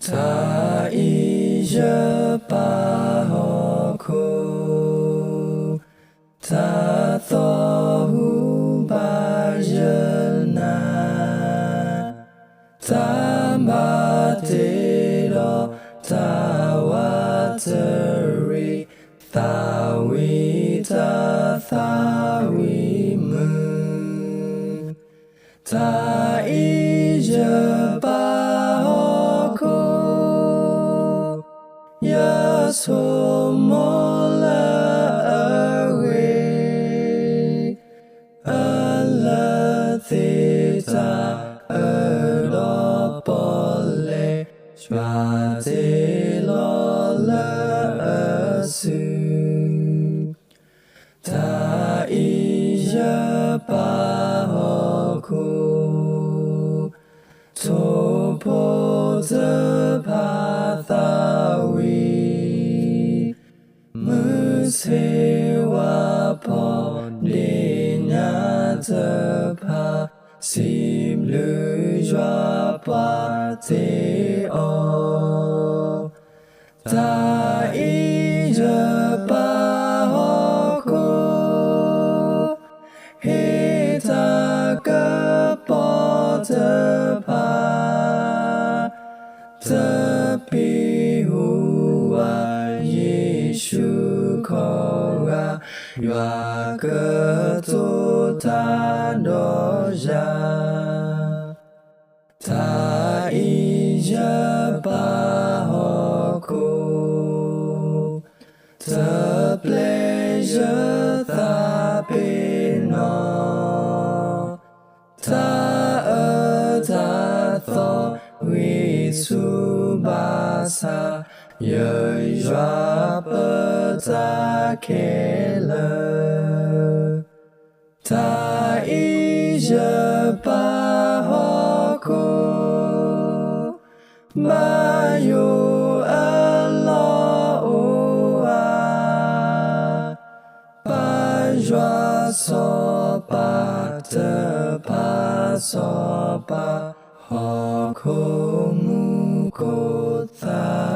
ta iya pa hoku ta tohu bajana ta matero ta wateri ta wita ta wimu ta iya pa so mola away alla theta adopole swate lola asu ta iya pa hoku topo te pathawi Sewa poni nyata pa sim lu jwa pa te o ta ija pa hoku he ta ka po te pa te pi huwa Yeshu Kora Yua Ketu Tandoja Ta Ija Pa Hoku Ta Pleasure Ta Pino Ta Ta Tho Vi Subasa Yơi joa bơ ta kê lơ ta y jơ pa ho cô ma yo a lo o a pa joa so pa te pa so pa ho cô mu cô ta